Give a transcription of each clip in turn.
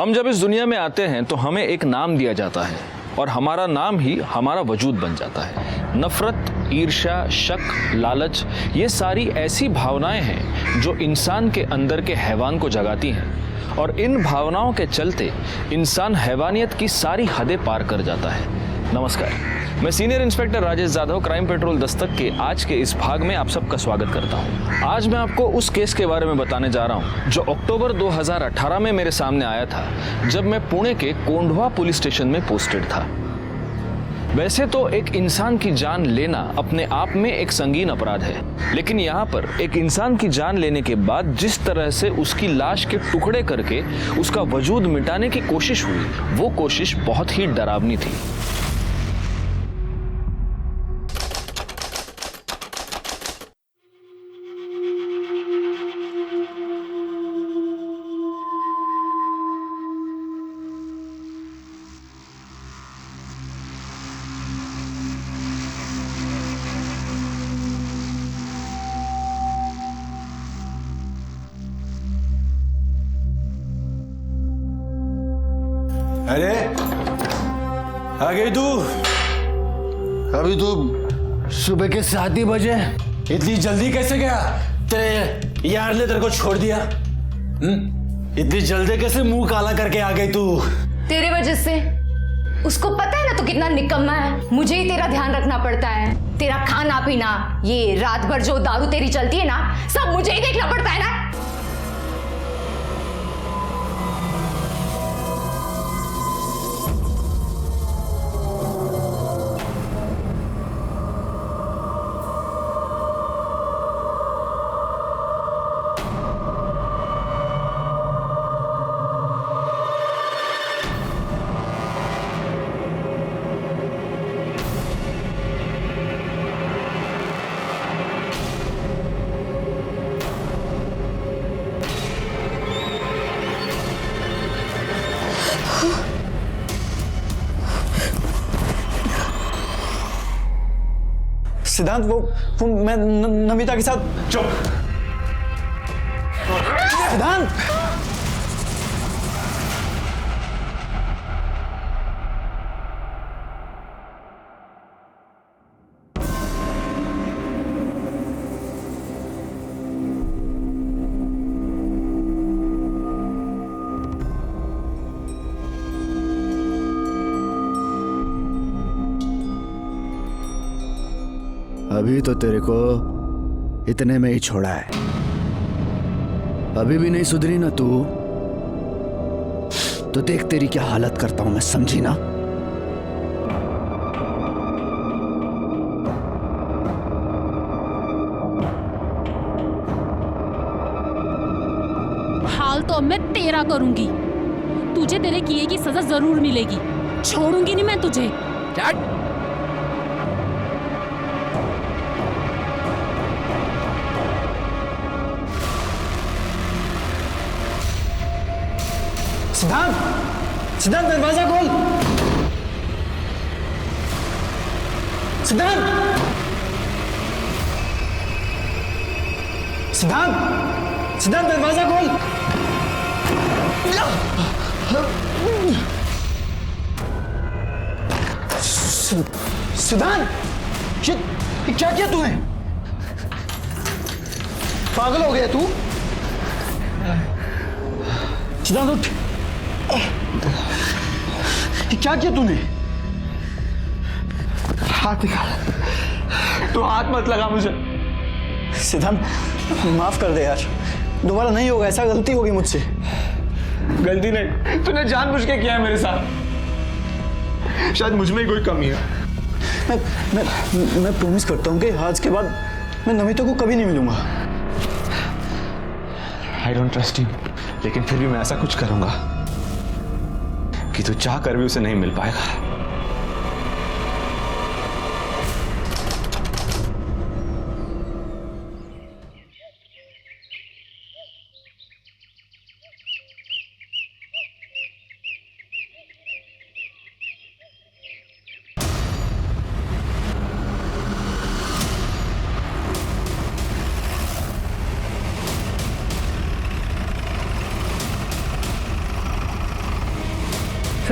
हम जब इस दुनिया में आते हैं तो हमें एक नाम दिया जाता है और हमारा नाम ही हमारा वजूद बन जाता है। नफरत, ईर्ष्या, शक, लालच, ये सारी ऐसी भावनाएं हैं जो इंसान के अंदर के हैवान को जगाती हैं और इन भावनाओं के चलते इंसान हैवानियत की सारी हदें पार कर जाता है। नमस्कार, मैं senior inspector Rajesh Yadav crime petrol Dastak के आज के इस भाग में आप सबका स्वागत करता हूं। आज मैं आपको उस केस के बारे में बताने जा रहा हूं जो अक्टूबर 2018 में मेरे सामने आया था, जब मैं पुणे के कोंढवा पुलिस स्टेशन में पोस्टेड था। वैसे तो एक इंसान की जान लेना अपने आप में एक संगीन अपराध है, लेकिन यहाँ पर एक इंसान की जान लेने के बाद जिस तरह से उसकी लाश के टुकड़े करके उसका वजूद मिटाने की कोशिश हुई, वो कोशिश बहुत ही डरावनी थी। अरे आ गई तू? अभी तो सुबह के 7 ही बजे। इतनी जल्दी कैसे गया? तेरे यार ने तेरे को छोड़ दिया? इतनी जल्दी कैसे मुंह काला करके आ गई तू? तेरे वजह से। उसको पता है ना तू कितना निकम्मा है। मुझे ही तेरा ध्यान रखना पड़ता है। तेरा खाना पीना, ये रात भर जो दारू तेरी चलती है ना, सब मुझे ही देखना पड़ता है ना। सिद्धांत, वो मैं नमिता के साथ। चुप। सिद्धांत, अभी तो तेरे को इतने में ही छोड़ा है, अभी भी नहीं सुधरी ना तू? तो देख तेरी क्या हालत करता हूं मैं, समझी ना? हाल तो अब मैं तेरा करूंगी। तुझे तेरे किए की सजा जरूर मिलेगी। छोड़ूंगी नहीं मैं तुझे। सिद्धांत, सिद्धांत दरवाजा खोल। सिद्धांत, सिद्धांत, सिद्धांत दरवाजा खोल। सिद्धांत, ये क्या किया तूने? पागल हो गया तू? सिद्धांत उठ। क्या किया तूने? हाथ निकाल। तू हाथ मत लगा मुझे। सिद्धांत, माफ कर दे यार, दोबारा नहीं होगा ऐसा। गलती होगी मुझसे। गलती नहीं, तूने जानबूझ के किया है मेरे साथ। शायद मुझ में ही कोई कमी है। मैं प्रॉमिस करता हूँ कि आज के बाद मैं नमिता को कभी नहीं मिलूंगा। I don't trust you, लेकिन फिर भी मैं ऐसा कुछ करूंगा कि तू चाह कर भी उसे नहीं मिल पाएगा।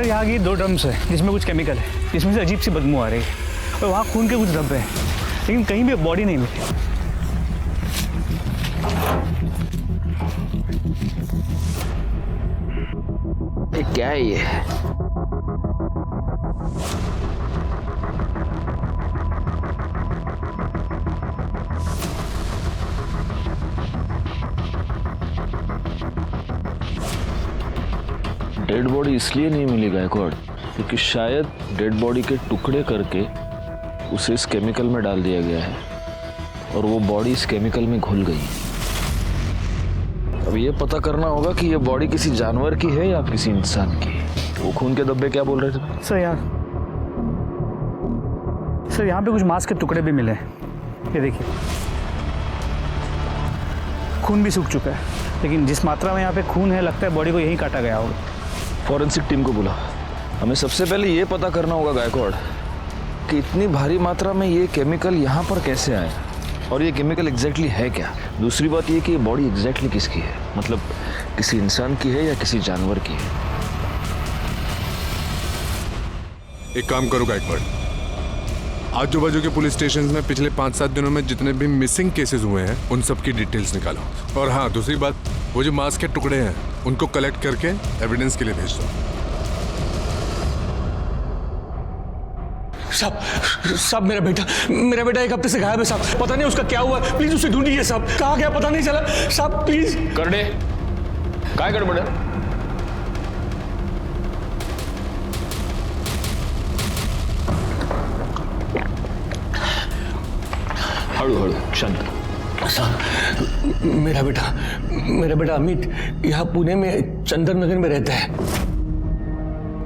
सर यहाँ की 2 ड्रम्स है जिसमें कुछ केमिकल है, जिसमें से अजीब सी बदबू आ रही है, और वहाँ खून के कुछ धब्बे हैं, लेकिन कहीं भी बॉडी नहीं मिली। ये क्या है ये? डेड बॉडी इसलिए नहीं मिली गायकवाड़ क्योंकि शायद डेड बॉडी के टुकड़े करके उसे इस केमिकल में डाल दिया गया है और वो बॉडी इस केमिकल में घुल गई। अब ये पता करना होगा कि ये बॉडी किसी जानवर की है या किसी इंसान की। वो खून के धब्बे क्या बोल रहे थे? सर यहाँ पे कुछ मांस के टुकड़े भी मिले हैं, ये देखिए। खून भी सूख चुका है, लेकिन जिस मात्रा में यहाँ पे खून है लगता है बॉडी को यहीं काटा गया होगा। फॉरेंसिक टीम को बुला। हमें सबसे पहले ये पता करना होगा गायकवाड़ कि इतनी भारी मात्रा में ये केमिकल यहाँ पर कैसे आया और ये केमिकल एग्जैक्टली है क्या। दूसरी बात ये कि ये बॉडी एग्जैक्टली किसकी है, मतलब किसी इंसान की है या किसी जानवर की है। एक काम करो गायकवाड़, आजू बाजू के पुलिस स्टेशन में पिछले 5-7 दिनों में जितने भी मिसिंग केसेस हुए हैं उन सब की डिटेल्स निकालो। और हाँ, दूसरी बात, वो जो मांस के टुकड़े हैं उनको कलेक्ट करके एविडेंस के लिए भेज दो। साहब मेरा बेटा 1 हफ्ते से गायब है साहब, पता नहीं उसका क्या हुआ, प्लीज उसे ढूंढिए साहब, कहाँ गया पता नहीं चला साहब, प्लीज। करडे काय गड़बड़ है? हळू हळू शांत। साहब मेरा बेटा अमित यहाँ पुणे में चंदन नगर में रहता है।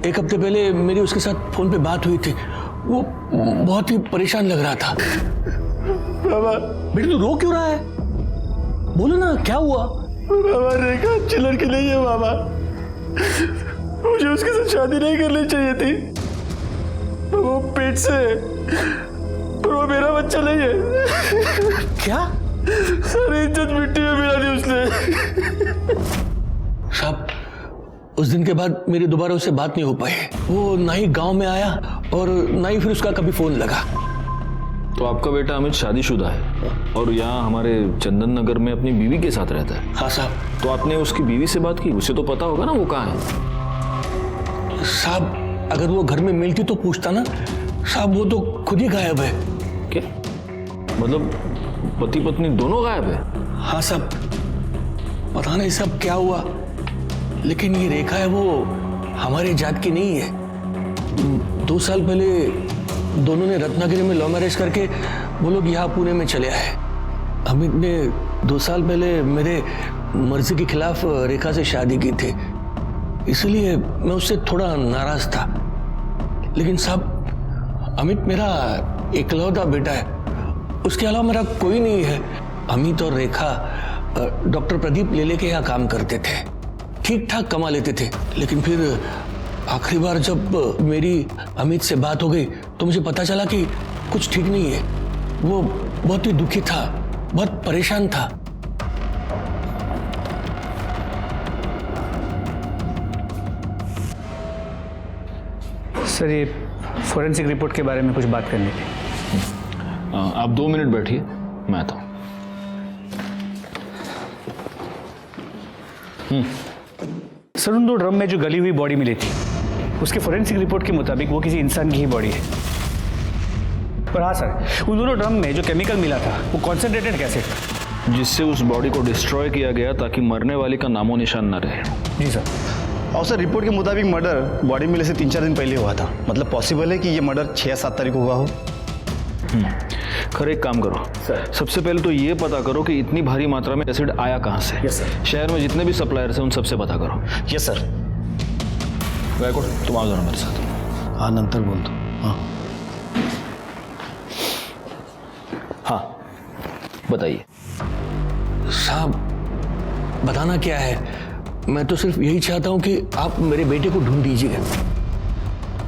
1 हफ्ते पहले मेरी उसके साथ फोन पे बात हुई थी, वो बहुत ही परेशान लग रहा था। बाबा बेटा तू रो क्यों रहा है, बोलो ना क्या हुआ। बाबा रेखा अच्छी लड़की नहीं है बाबा, मुझे उसके साथ शादी नहीं करनी चाहिए थी, वो पेट से है और वो मेरा बच्चा नहीं है। क्या? सारी इज्जत मिट्टी में मिला दी उसने। साहब उस दिन के बाद मेरी दोबारा उससे बात नहीं हो पाई, वो ना ही गांव में आया और ना ही फिर उसका कभी फोन लगा। तो आपका बेटा अमित शादीशुदा है और यहाँ हमारे चंदन नगर में अपनी बीवी के साथ रहता है? हाँ साहब। तो आपने उसकी बीवी से बात की? उसे तो पता होगा ना वो कहाँ है। साहब अगर वो घर में मिलती तो पूछता ना साहब, वो तो खुद ही गायब है। क्या मतलब पति पत्नी दोनों गायब है? हाँ साहब, पता नहीं सब क्या हुआ, लेकिन ये रेखा है वो हमारे जात की नहीं है। 2 साल पहले दोनों ने रत्नागिरी में लव मैरिज करके वो लोग यहाँ पुणे में चले आए। अमित ने 2 साल पहले मेरे मर्जी के खिलाफ रेखा से शादी की थी, इसलिए मैं उससे थोड़ा नाराज था। लेकिन साहब अमित मेरा इकलौता बेटा है, उसके अलावा मेरा कोई नहीं है। अमित और रेखा डॉक्टर प्रदीप लेले के यहाँ काम करते थे, ठीक ठाक कमा लेते थे, लेकिन फिर आखिरी बार जब मेरी अमित से बात हो गई तो मुझे पता चला कि कुछ ठीक नहीं है। वो बहुत ही दुखी था, बहुत परेशान था। सर ये फोरेंसिक रिपोर्ट के बारे में कुछ बात करनी थी। आप 2 मिनट बैठिए, मैं आता हूँ। सर उन 2 ड्रम में जो गली हुई बॉडी मिली थी उसके फोरेंसिक रिपोर्ट के मुताबिक वो किसी इंसान की ही बॉडी है। पर हाँ सर, उन दोनों ड्रम में जो केमिकल मिला था वो कॉन्सेंट्रेटेड कैसे था, जिससे उस बॉडी को डिस्ट्रॉय किया गया ताकि मरने वाले का नामो निशान न रहे। जी सर। और सर रिपोर्ट के मुताबिक मर्डर बॉडी मिलने से 3-4 दिन पहले हुआ था, मतलब पॉसिबल है कि ये मर्डर 6 या 7 तारीख को हुआ हो। खैर एक काम करो सर, सबसे पहले तो ये पता करो कि इतनी भारी मात्रा में एसिड आया कहाँ से। Yes sir. शहर में जितने भी सप्लायर्स हैं उन सबसे पता करो। Yes sir. गायकवाड़ तुम आओ जरा मेरे साथ। हाँ नंतर बोल दो। हाँ बताइए। साहब बताना क्या है, मैं तो सिर्फ यही चाहता हूं कि आप मेरे बेटे को ढूंढ दीजिए।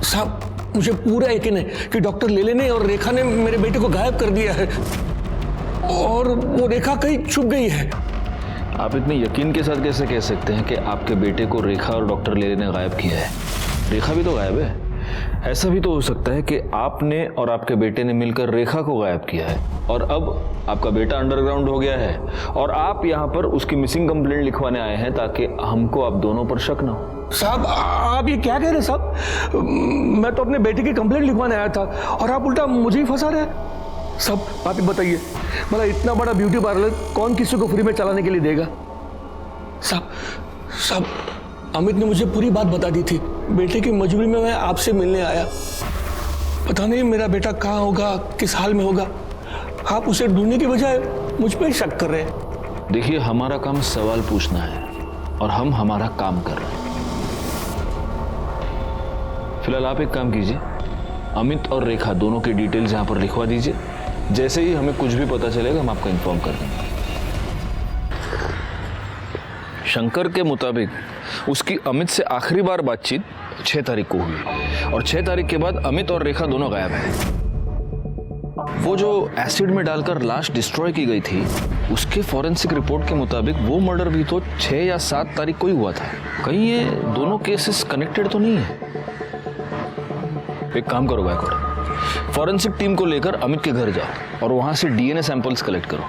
साहब मुझे पूरा यकीन है कि डॉक्टर लेले ने और रेखा ने मेरे बेटे को गायब कर दिया है और वो रेखा कहीं छुप गई है। आप इतने यकीन के साथ कैसे कह सकते हैं कि आपके बेटे को रेखा और डॉक्टर लेले ने गायब किया है? रेखा भी तो गायब है। ऐसा भी तो हो सकता है कि आपने और आपके बेटे ने मिलकर रेखा को गायब किया है और अब आपका बेटा अंडरग्राउंड हो गया है और आप यहाँ पर उसकी मिसिंग कंप्लेंट लिखवाने आए हैं ताकि हमको आप दोनों पर शक ना हो। साहब आप ये क्या कह रहे हैं साहब? मैं तो अपने बेटे की कंप्लेंट लिखवाने आया था और आप उल्टा मुझे ही फंसा रहे हैं। साहब आप ही बताइए, मतलब इतना बड़ा ब्यूटी पार्लर कौन किसी को फ्री में चलाने के लिए देगा? साहब अमित ने मुझे पूरी बात बता दी थी। बेटे की मजबूरी में मैं आपसे मिलने आया। पता नहीं मेरा बेटा कहाँ होगा, किस हाल में होगा। आप उसे ढूंढने की बजाय मुझ पर शक कर रहे हैं। देखिए, हमारा काम सवाल पूछना है और हम हमारा काम कर रहे हैं। फिलहाल आप एक काम कीजिए, अमित और रेखा दोनों की डिटेल्स यहां पर लिखवा दीजिए। जैसे ही हमें कुछ भी पता चलेगा हम आपको इन्फॉर्म कर देंगे। शंकर के मुताबिक उसकी अमित से आखिरी बार बातचीत 6 तारीख को हुई और 6 तारीख के बाद अमित और रेखा दोनों गायब हैं। वो जो एसिड में डालकर लाश डिस्ट्रॉय की गई थी, उसके फॉरेंसिक रिपोर्ट के मुताबिक वो मर्डर भी तो 6 या 7 तारीख को ही हुआ था। कहीं ये दोनों केसेस कनेक्टेड तो नहीं है? एक काम करो गायकवाड़, फॉरेंसिक टीम को लेकर अमित के घर जाओ और वहां से डीएनए सैंपल्स कलेक्ट करो।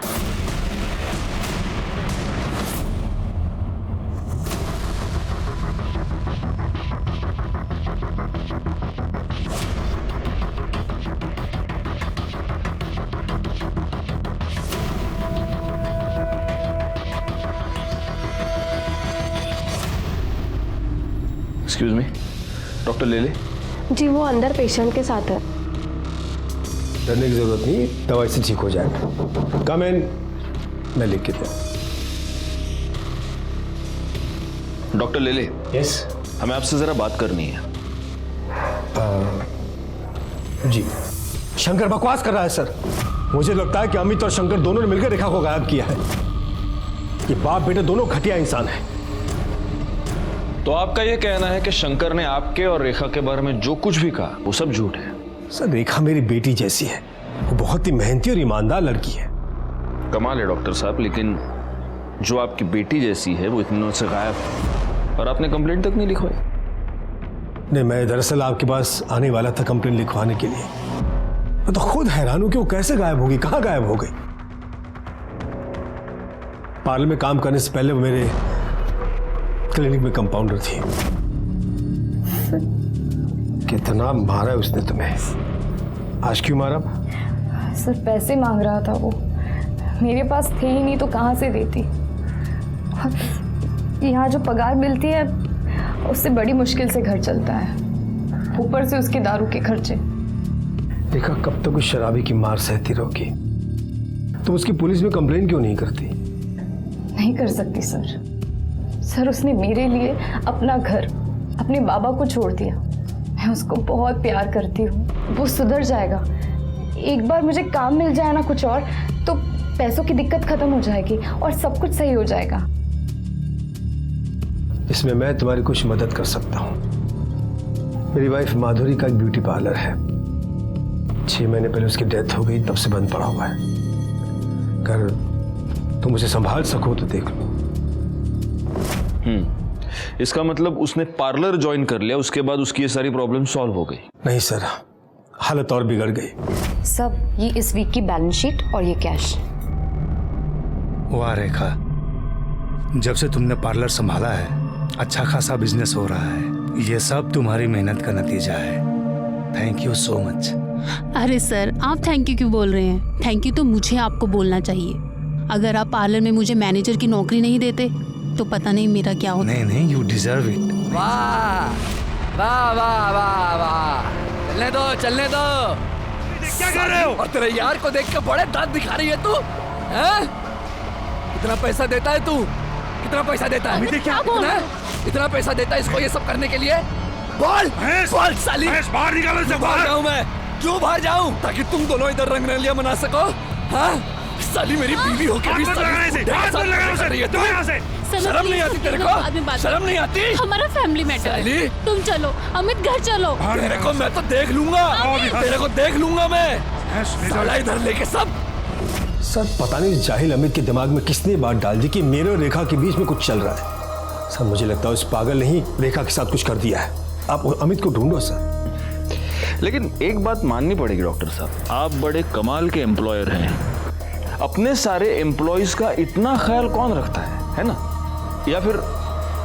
एक्सक्यूज मी, डॉक्टर ले ले। जी वो अंदर पेशेंट के साथ है। डरने की जरूरत नहीं, दवाई से ठीक हो जाएगा। कम इन, मैं लिख के दूं। डॉक्टर ले ले। यस, हमें आपसे जरा बात करनी है। जी। शंकर बकवास कर रहा है सर। मुझे लगता है कि अमित और शंकर दोनों ने मिलकर रेखा को गायब किया है। ये बाप बेटे दोनों घटिया इंसान हैं। तो आपका यह कहना है कि शंकर ने आपके और रेखा के बारे में जो कुछ भी कहा वो सब झूठ है? सर रेखा मेरी बेटी जैसी है, वो बहुत ही मेहनती और ईमानदार लड़की है। कमाल है डॉक्टर साहब, लेकिन जो आपकी बेटी जैसी है वो इतने दिनों से गायब है और आपने कंप्लेंट तक नहीं लिखवाई। नहीं, मैं दरअसल आपके पास आने वाला था कंप्लेंट लिखवाने के लिए। मैं तो खुद हैरान हूं कि वो कैसे गायब होगी, कहां गायब हो गई। पार्लर में काम करने से पहले वो मेरे क्लिनिक में कंपाउंडर थी। कितना मारा है उसने तुम्हें? आज क्यों मारा? सर पैसे मांग रहा था वो, मेरे पास थे ही नहीं तो कहाँ से देती। यहाँ जो पगार मिलती है उससे बड़ी मुश्किल से घर चलता है, ऊपर से उसके दारू के खर्चे। देखा, कब तक उस शराबी की मार सहती रहोगी? तुम उसकी पुलिस में कंप्लेन क्यों नहीं करती? नहीं कर सकती सर। सर उसने मेरे लिए अपना घर, अपने बाबा को छोड़ दिया। मैं उसको बहुत प्यार करती हूँ, वो सुधर जाएगा। एक बार मुझे काम मिल जाए ना कुछ और, तो पैसों की दिक्कत खत्म हो जाएगी और सब कुछ सही हो जाएगा। इसमें मैं तुम्हारी कुछ मदद कर सकता हूँ। मेरी वाइफ माधुरी का एक ब्यूटी पार्लर है। 6 महीने पहले उसकी डेथ हो गई, तब से बंद पड़ा हुआ है। अगर तुम उसे संभाल सको तो देख लो। इसका मतलब उसने पार्लर ज्वाइन कर लिया, उसके बाद उसकी ये सारी प्रॉब्लम सॉल्व हो गई? नहीं सर, हालत और बिगड़ गई। सब ये इस वीक की बैलेंस शीट और ये कैश। वाह रेखा, जब से तुमने पार्लर संभाला है अच्छा खासा बिजनेस हो रहा है। ये सब तुम्हारी मेहनत का नतीजा है। Thank you so much. अरे सर, आप थैंक यू क्यों बोल रहे हैं? थैंक यू तो मुझे आपको बोलना चाहिए। अगर आप पार्लर में मुझे मैनेजर की नौकरी नहीं देते तो पता नहीं मेरा क्या होता। नहीं नहीं, यू डिजर्व इट। वाह वाह वाह वाह वाह, चलने दो। क्या कर रहे हो? और तेरे यार को देख के बड़े दांत दिखा रही है तू, हैं? कितना पैसा देता है तू? कितना पैसा देता है? इतना पैसा देता है इसको ये सब करने के लिए? बोल बोल साली, बाहर निकालो इसे। बाहर जाऊं मैं? क्यों बाहर जाऊं? ताकि तुम दोनों इधर रंगरलियां मना सको। हाँ साली, मेरी बीवी होकर भी शर्म नहीं आती तेरे को? शर्म नहीं आती? हमारा फैमिली मैटर है। तुम चलो अमित, घर चलो। तेरे को मैं तो देख लूंगा, तेरे को देख लूंगा मैं। साला इधर लेके सब। सर पता नहीं जाहिल अमित के दिमाग में किसने बात डाल दी कि मेरे और रेखा के बीच में कुछ चल रहा है। सर मुझे लगता है उस पागल ने ही रेखा के साथ कुछ कर दिया है। आप अमित को ढूंढो सर। लेकिन एक बात माननी पड़ेगी डॉक्टर साहब, आप बड़े कमाल के एम्प्लॉयर हैं। अपने सारे एम्प्लॉयज का इतना ख्याल कौन रखता है ना? या फिर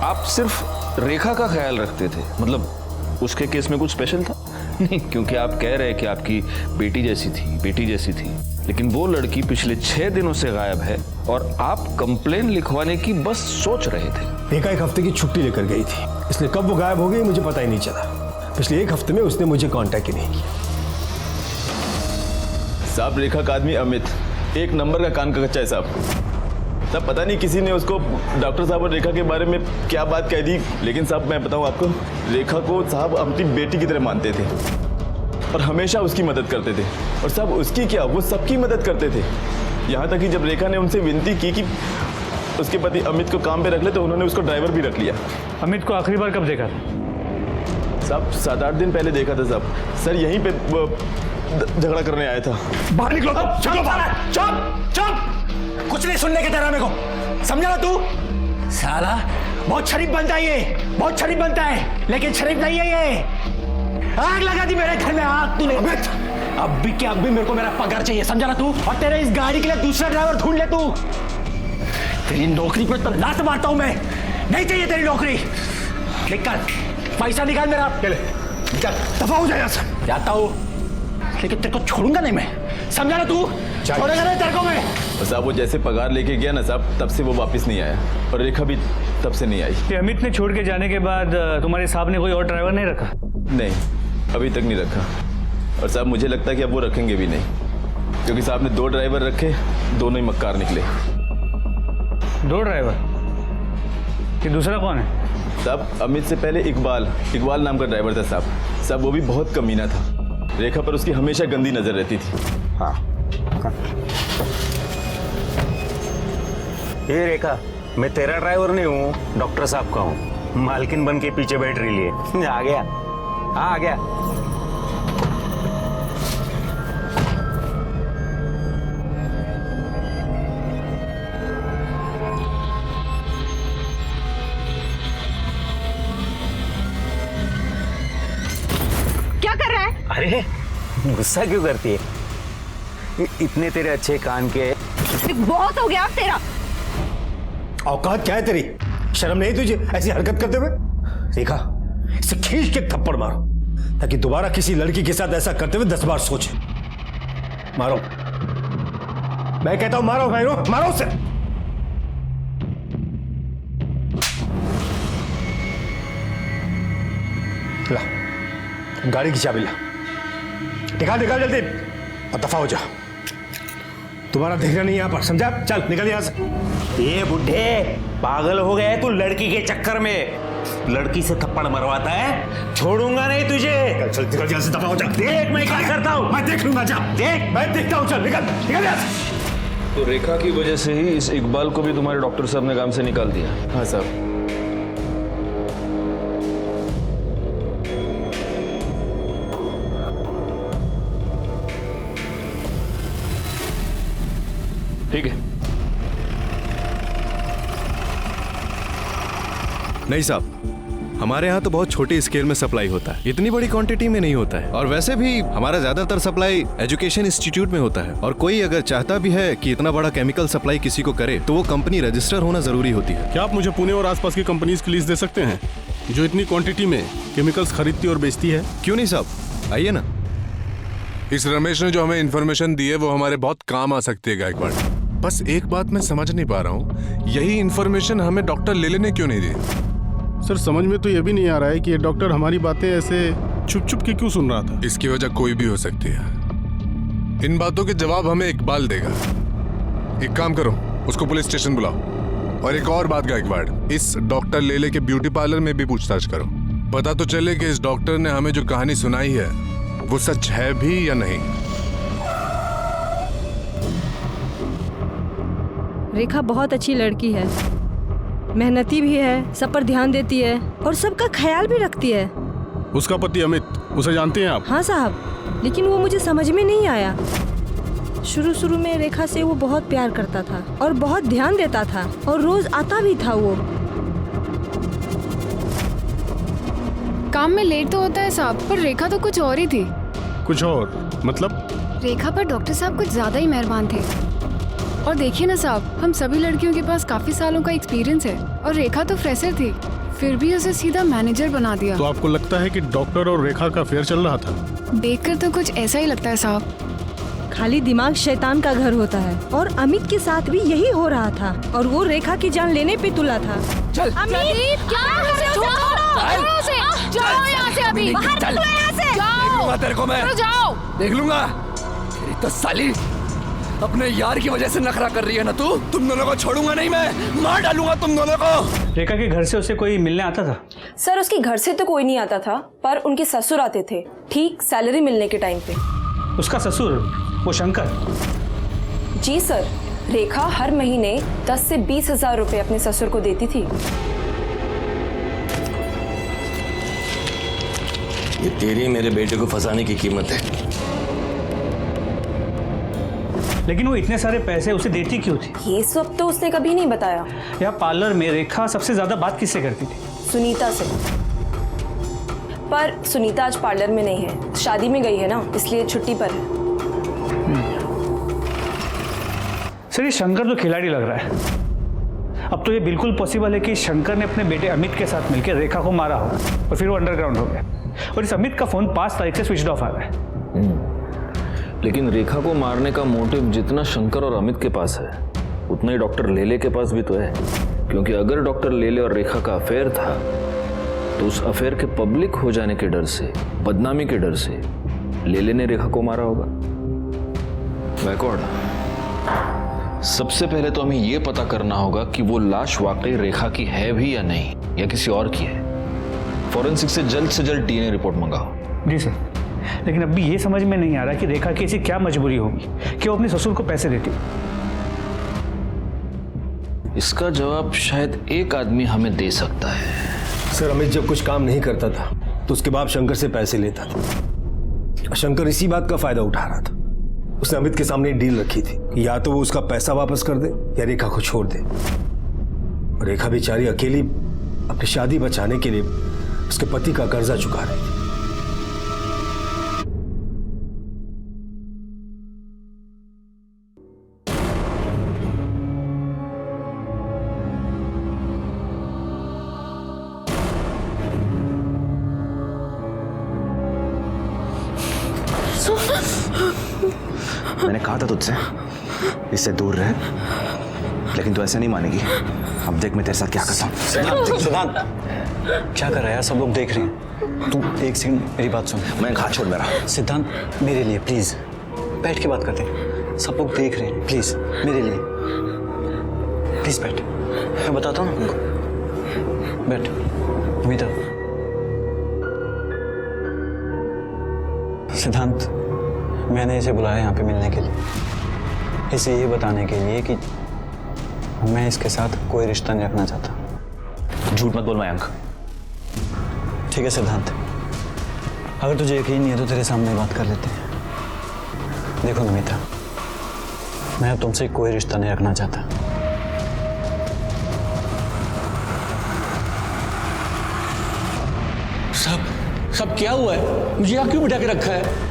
आप सिर्फ रेखा का ख्याल रखते थे? मतलब उसके केस में कुछ स्पेशल था? नहीं, क्योंकि आप कह रहे हैं कि आपकी बेटी जैसी थी, लेकिन वो लड़की पिछले 6 दिनों से गायब है और आप कंप्लेन लिखवाने की बस सोच रहे थे। रेखा 1 हफ्ते की छुट्टी लेकर गई थी, इसलिए कब वो गायब हो गई मुझे पता ही नहीं चला। पिछले 1 हफ्ते में उसने मुझे कांटेक्ट ही नहीं किया। साहब रेखा का आदमी अमित 1 नंबर का कान का कच्चा है साहब। तब पता नहीं किसी ने उसको डॉक्टर साहब और रेखा के बारे में क्या बात कह दी, लेकिन साहब मैं बताऊं आपको, रेखा को साहब अपनी बेटी की तरह मानते थे और हमेशा उसकी मदद करते थे। और साहब उसकी क्या, वो सबकी मदद करते थे। यहाँ तक कि जब रेखा ने उनसे विनती की कि उसके पति अमित को काम पे रख ले तो उन्होंने उसको ड्राइवर भी रख लिया। अमित को आखिरी बार कब देखा था? साहब 7-8 दिन पहले देखा था साहब। सर यहीं पे झगड़ा करने आया था। बाहर निकलो, चुप। कुछ नहीं सुनने के तेरा मेरे को, समझा ना तू? साला बहुत शरीफ बनता है ये, बहुत शरीफ बनता है, लेकिन शरीफ नहीं है ये। आग लगा दी मेरे घर में, आग तूने। अब भी मेरे को मेरा पगार चाहिए, समझा ना तू? और तेरे इस गाड़ी के लिए दूसरा ड्राइवर ढूंढ ले तू। तेरी नौकरी पे तो लात मारता हूं मैं, नहीं चाहिए तेरी नौकरी। निकल, पैसा निकाल मेरा। निकल, दफा हो जाएगा सर। जाता हूं, लेकिन तेरे को छोड़ूंगा नहीं मैं, समझा ना तू? छोड़ेगा नहीं तेरे को मैं। साहब वो जैसे पगार लेके गया ना साहब, तब से वो वापस नहीं आया और रेखा भी तब से नहीं आई। ये अमित ने छोड़ के जाने के बाद तुम्हारे साहब ने कोई और ड्राइवर नहीं रखा? नहीं, अभी तक नहीं रखा। और साहब मुझे लगता है कि अब वो रखेंगे भी नहीं, क्योंकि साहब ने 2 ड्राइवर रखे, दोनों ही मक्कार निकले। 2 ड्राइवर? कि दूसरा कौन है? साहब अमित से पहले इकबाल नाम का ड्राइवर था साहब। साहब वो भी बहुत कमीना था, रेखा पर उसकी हमेशा गंदी नजर रहती थी। हाँ। ये रेखा, मैं तेरा ड्राइवर नहीं हूँ, डॉक्टर साहब का हूँ। मालकिन बन के पीछे बैठ रही है। आ गया, हाँ आ गया। क्या कर रहा है? अरे गुस्सा क्यों करती है? इतने तेरे अच्छे कान के। बहुत हो गया अब तेरा। औकात क्या है तेरी? शर्म नहीं तुझे ऐसी हरकत करते हुए? रेखा, इसे खींच के थप्पड़ मारो, ताकि दोबारा किसी लड़की के साथ ऐसा करते हुए 10 बार सोचे। मारो, मैं कहता हूं मारो, मारो उसे। ला, गाड़ी की चाबी ला, निकाल जल्दी और दफा हो जा। तुम्हारा देखना नहीं यहां पर, समझा? चल निकल यहां से। ये बुढ़े पागल हो गए तू लड़की के चक्कर में। लड़की से थप्पड़ मरवाता है, छोड़ूंगा नहीं तुझे। चल निकल यहां से, दफा हो जा। देख मैं क्या करता हूं, मैं देख लूंगा। जा देख, मैं देखता हूं। चल निकल यहां से। तो रेखा की वजह से ही इस इकबाल को भी तुम्हारे डॉक्टर साहब ने काम से निकाल दिया? हाँ साहब। ठीक है। नहीं साहब, हमारे यहाँ तो बहुत छोटी स्केल में सप्लाई होता है, इतनी बड़ी क्वांटिटी में नहीं होता है। और वैसे भी हमारा ज्यादातर सप्लाई एजुकेशन इंस्टीट्यूट में होता है। और कोई अगर चाहता भी है कि इतना बड़ा केमिकल सप्लाई किसी को करे, तो वो कंपनी रजिस्टर होना जरूरी होती है। क्या आप मुझे पुणे और आसपास की कंपनीज की लिस्ट दे सकते हैं जो इतनी क्वांटिटी में केमिकल्स खरीदती और बेचती है? क्यों नहीं साहब, आइए ना। इस रमेश ने जो हमें इन्फॉर्मेशन दी है वो हमारे बहुत काम आ सकती है गायकवाड़। बस एक बात मैं समझ नहीं पा रहा हूँ, यही इन्फॉर्मेशन हमें डॉक्टर लेले ने क्यों नहीं दी? सर समझ में तो ये भी नहीं आ रहा है कि ये डॉक्टर हमारी बातें ऐसे छुप के क्यों सुन रहा था। इसकी वजह कोई भी हो सकती है। इन बातों के जवाब हमें इकबाल देगा। एक काम करो, उसको पुलिस स्टेशन बुलाओ। और एक और बात गायकवाड़, इस डॉक्टर लेले के ब्यूटी पार्लर में भी पूछताछ करो। पता तो चले कि इस डॉक्टर ने हमें जो कहानी सुनाई है वो सच है भी या नहीं। रेखा बहुत अच्छी लड़की है, मेहनती भी है, सब पर ध्यान देती है और सबका ख्याल भी रखती है। उसका पति अमित, उसे जानते हैं आप? हाँ साहब, लेकिन वो मुझे समझ में नहीं आया। शुरू में रेखा से वो बहुत प्यार करता था और बहुत ध्यान देता था और रोज आता भी था वो। काम में लेट तो होता है साहब, पर रेखा तो कुछ और ही थी। कुछ और मतलब? रेखा पर डॉक्टर साहब कुछ ज्यादा ही मेहरबान थे। और देखिए ना साहब, हम सभी लड़कियों के पास काफी सालों का एक्सपीरियंस है और रेखा तो फ्रेशर थी, फिर भी उसे सीधा मैनेजर बना दिया। तो आपको लगता है कि डॉक्टर और रेखा का अफेयर चल रहा था? देखकर तो कुछ ऐसा ही लगता है साहब। खाली दिमाग शैतान का घर होता है, और अमित के साथ भी यही हो रहा था, और वो रेखा की जान लेने पे तुला था। चल अमित, क्या कर रहे हो? छोड़ो उसे। जाओ यहाँ से अभी, बाहर निकलो यहाँ से। जाओ, तेरे को मैं जाओ, देख लूंगा। तेरी तो साली अपने यार की वजह से नखरा कर रही है ना तू। तुम दोनों को छोड़ूंगा नहीं मैं, मार डालूंगा तुम दोनों को। रेखा के घर से उसे कोई मिलने आता था? सर उसके घर से तो कोई नहीं आता था, पर उनके ससुर आते थे, ठीक सैलरी मिलने के टाइम पे। उसका ससुर, वो शंकर? जी सर, रेखा हर महीने 10 से 20 हजार रुपए अपने ससुर को देती थी। ये तेरी मेरे बेटे को फंसाने की कीमत है। लेकिन वो इतने सारे पैसे उसे देती क्यों थी? ये सब तो उसने कभी नहीं बताया। यहाँ पार्लर में रेखा सबसे ज्यादा बात किससे करती थी? सुनीता से। पर सुनीता आज पार्लर में नहीं है, शादी में गई है ना, इसलिए छुट्टी पर है। सर, ये शंकर तो खिलाड़ी लग रहा है। अब तो ये बिल्कुल पॉसिबल है कि शंकर ने अपने बेटे अमित के साथ मिलकर रेखा को मारा हो और फिर वो अंडरग्राउंड हो गया, और इस अमित का फोन 5 तारीख से स्विच ऑफ आ रहा है। लेकिन रेखा को मारने का मोटिव जितना शंकर और अमित के पास है, उतना ही डॉक्टर लेले के पास भी तो है। क्योंकि अगर डॉक्टर लेले और रेखा का अफेयर था, तो उस अफेयर के पब्लिक हो जाने के डर से, बदनामी के डर से लेले ने रेखा को मारा होगा। बैकवर्ड, सबसे पहले तो हमें यह पता करना होगा कि वो लाश वाकई रेखा की है भी या नहीं, या किसी और की है। फॉरेंसिक से जल्द डीएनए रिपोर्ट मंगाओ। जी सर, लेकिन अभी ये समझ में नहीं आ रहा कि रेखा की ऐसी क्या मजबूरी होगी कि वो अपने ससुर को पैसे देती। इसका जवाब शायद एक आदमी हमें दे सकता है। सर, अमित जब कुछ काम नहीं करता था तो उसके बाप शंकर से पैसे लेता था। शंकर इसी बात का फायदा उठा रहा था। उसने अमित के सामने एक डील रखी थी, या तो वो उसका पैसा वापस कर दे या रेखा को छोड़ दे। रेखा बेचारी अकेली अपनी शादी बचाने के लिए उसके पति का कर्जा चुका रही थी। मैंने कहा था तुझसे इससे दूर रहे, लेकिन तू ऐसे नहीं मानेगी। अब देख मैं तेरे साथ क्या करता हूँ। सिद्धांत, क्या कर रहा है यार? सब लोग देख रहे हैं। तू एक सेकंड मेरी बात सुन। मैं हाथ छोड़ मेरा। सिद्धांत, मेरे लिए प्लीज बैठ के बात करते हैं। सब लोग देख रहे हैं, प्लीज मेरे लिए प्लीज बैठ। मैं बताता हूँ ना उनको। बैठ अमिता। सिद्धांत, मैंने इसे बुलाया यहाँ पे मिलने के लिए, इसे ये बताने के लिए कि मैं इसके साथ कोई रिश्ता नहीं रखना चाहता। झूठ मत बोल मयंक। ठीक है सिद्धांत, अगर तुझे यकीन नहीं है तो तेरे सामने बात कर लेते हैं। देखो नमिता, मैं अब तुमसे कोई रिश्ता नहीं रखना चाहता। सब क्या हुआ है? मुझे यहाँ क्यों बिठा के रखा है?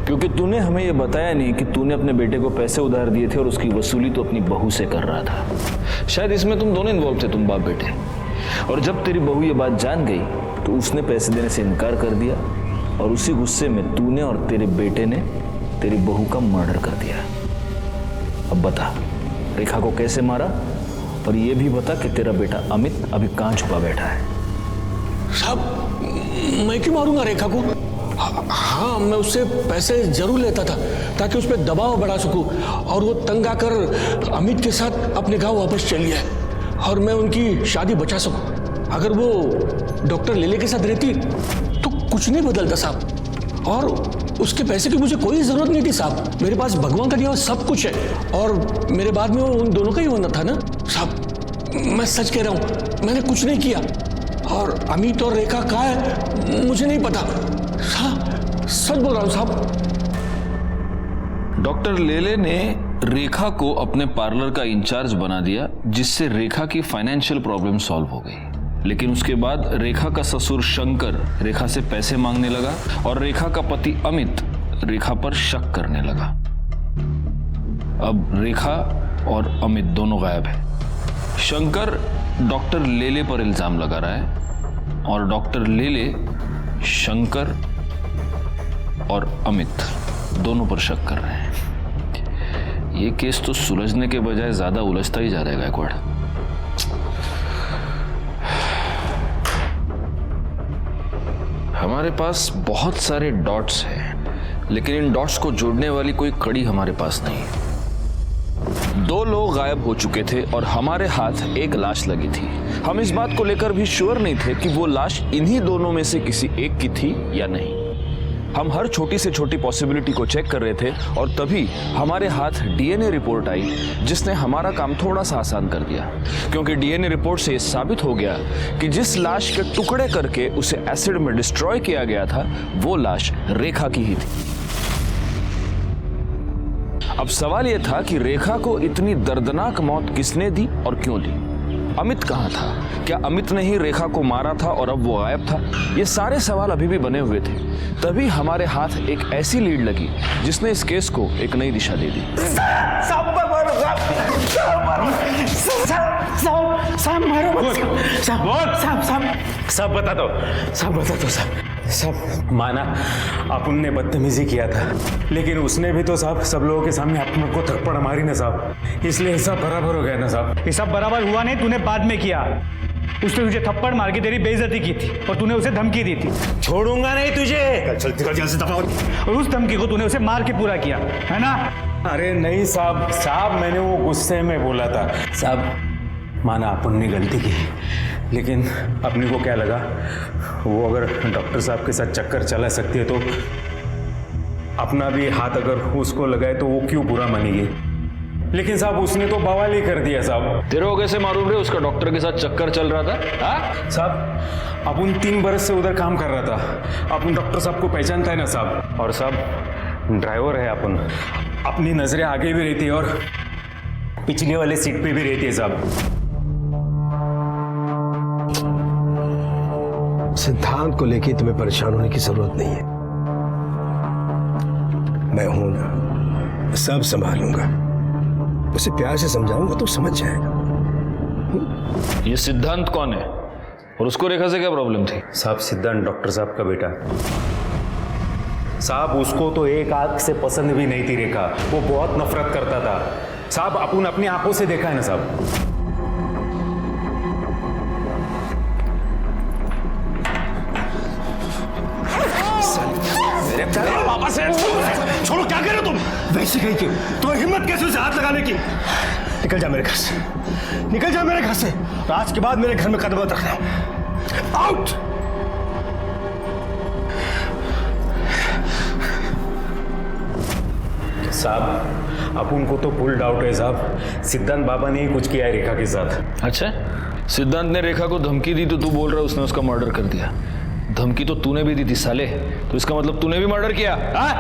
क्योंकि तूने हमें यह बताया नहीं कि तूने अपने बेटे को पैसे उधार दिए थे और उसकी वसूली तो अपनी बहू से कर रहा था। शायद इसमें तुम दोनों इन्वॉल्व थे, तुम बाप बेटे। और जब तेरी बहू ये बात जान गई तो उसने पैसे देने से इनकार कर दिया, और उसी गुस्से में तूने और तेरे बेटे ने तेरी बहू का मर्डर कर दिया। अब बता, रेखा को कैसे मारा, और ये भी बता कि तेरा बेटा अमित अभी कहाँ छुपा बैठा है। साहब, मैं क्यों मारूंगा रेखा को? हाँ, मैं उससे पैसे जरूर लेता था ताकि उस पर दबाव बढ़ा सकूं और वो तंग आकर अमित के साथ अपने गांव वापस चली जाए और मैं उनकी शादी बचा सकूं। अगर वो डॉक्टर लेले के साथ रहती तो कुछ नहीं बदलता साहब, और उसके पैसे की मुझे कोई जरूरत नहीं थी साहब। मेरे पास भगवान का दिया हुआ सब कुछ है, और मेरे बाद में वो उन दोनों का ही होना था ना साहब। मैं सच कह रहा हूँ, मैंने कुछ नहीं किया, और अमित और रेखा कहाँ है मुझे नहीं पता। सच बोल रहा हूं साहब। डॉक्टर लेले ने रेखा को अपने पार्लर का इंचार्ज बना दिया, जिससे रेखा की फाइनेंशियल प्रॉब्लम सॉल्व हो गई। लेकिन उसके बाद रेखा का ससुर शंकर रेखा से पैसे मांगने लगा और रेखा का पति अमित रेखा पर शक करने लगा। अब रेखा और अमित दोनों गायब है। शंकर डॉक्टर लेले पर इल्जाम लगा रहा है और डॉक्टर लेले शंकर और अमित दोनों पर शक कर रहे हैं। ये केस तो सुलझने के बजाय ज्यादा उलझता ही जा रहा है गायकवाड़। हमारे पास बहुत सारे डॉट्स हैं, लेकिन इन डॉट्स को जोड़ने वाली कोई कड़ी हमारे पास नहीं है। 2 लोग गायब हो चुके थे और हमारे हाथ एक लाश लगी थी। हम इस बात को लेकर भी श्योर नहीं थे कि वो लाश इन्हीं दोनों में से किसी एक की थी या नहीं। हम हर छोटी से छोटी पॉसिबिलिटी को चेक कर रहे थे और तभी हमारे हाथ डीएनए रिपोर्ट आई, जिसने हमारा काम थोड़ा सा आसान कर दिया, क्योंकि डीएनए रिपोर्ट से साबित हो गया कि जिस लाश के टुकड़े करके उसे एसिड में डिस्ट्रॉय किया गया था वो लाश रेखा की ही थी। अब सवाल यह था कि रेखा को इतनी दर्दनाक मौत किसने दी और क्यों दी? अमित कहां था? क्या अमित ने ही रेखा को मारा था और अब वो गायब था? ये सारे सवाल अभी भी बने हुए थे। तभी हमारे हाथ एक ऐसी लीड लगी जिसने इस केस को एक नई दिशा दे दी। सब बता दो सब माना अपन ने बदतमीजी किया था, लेकिन उसने भी तो साहब सब लोगों के सामने अपन को थप्पड़ मारी ना साहब, इसलिए सब बराबर हो गया ना साहब। ये सब बराबर हुआ नहीं, तूने बाद में किया। उसने तुझे थप्पड़ मार के तेरी बेइज्जती की थी और तूने उसे धमकी दी थी। छोड़ूंगा नहीं तुझे, चल से दफा। और उस धमकी को तूने उसे मार के पूरा किया है ना? अरे नहीं साहब मैंने वो गुस्से में बोला था साहब। माना अपन ने गलती की, लेकिन अपने को क्या लगा वो अगर डॉक्टर साहब के साथ चक्कर चला सकती है तो अपना भी हाथ अगर उसको लगाए तो वो क्यों बुरा मानेगी। लेकिन साहब उसने तो बवाल ही कर दिया साहब। तेरे को कैसे मालूम रे उसका डॉक्टर के साथ चक्कर चल रहा था? साहब अपन 3 बरस से उधर काम कर रहा था, अपन डॉक्टर साहब को पहचानता है ना साहब। और साहब ड्राइवर है अपन, अपनी नजरें आगे भी रहती है और पिछले वाले सीट पे भी रहती है साहब। सिद्धांत को लेके तुम्हें परेशान होने की जरूरत नहीं है। मैं हूं ना, सब संभालूंगा। उसे प्यार से समझाऊंगा तो समझ जाएगा। ये सिद्धांत कौन है और उसको रेखा से क्या प्रॉब्लम थी? साहब सिद्धांत डॉक्टर साहब का बेटा साहब। उसको तो एक आंख से पसंद भी नहीं थी रेखा, वो बहुत नफरत करता था साहब। अपन अपनी आंखों से देखा है ना साहब। बाबा से छोड़ो, क्या कर रहे हो तुम? वैसे कहीं क्यों? तुम्हें हिम्मत कैसे उसे हाथ लगाने की? निकल जा मेरे घर से, निकल जा मेरे घर से। आज के बाद मेरे घर में कदम मत रखना। आउट। साहब अपन को तो फुल डाउट है साहब, सिद्धांत बाबा ने ही कुछ किया है रेखा के साथ। अच्छा, सिद्धांत ने रेखा को धमकी दी तो तू बोल रहा है उसने उसका मर्डर कर दिया? धमकी तो तूने भी दी थी साले, तो इसका मतलब तूने भी मर्डर किया?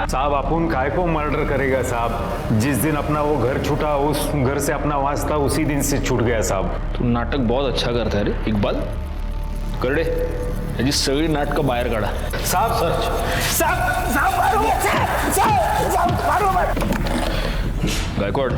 साहब अपन काय को मर्डर करेगा साहब? जिस दिन अपना वो घर छूटा, उस घर से अपना वास्ता उसी दिन से छूट गया साहब। तू नाटक बहुत अच्छा करता है रे इकबाल। करडे याची सगळी नाटकं बाहेर काढा। साहब गायकवाड़,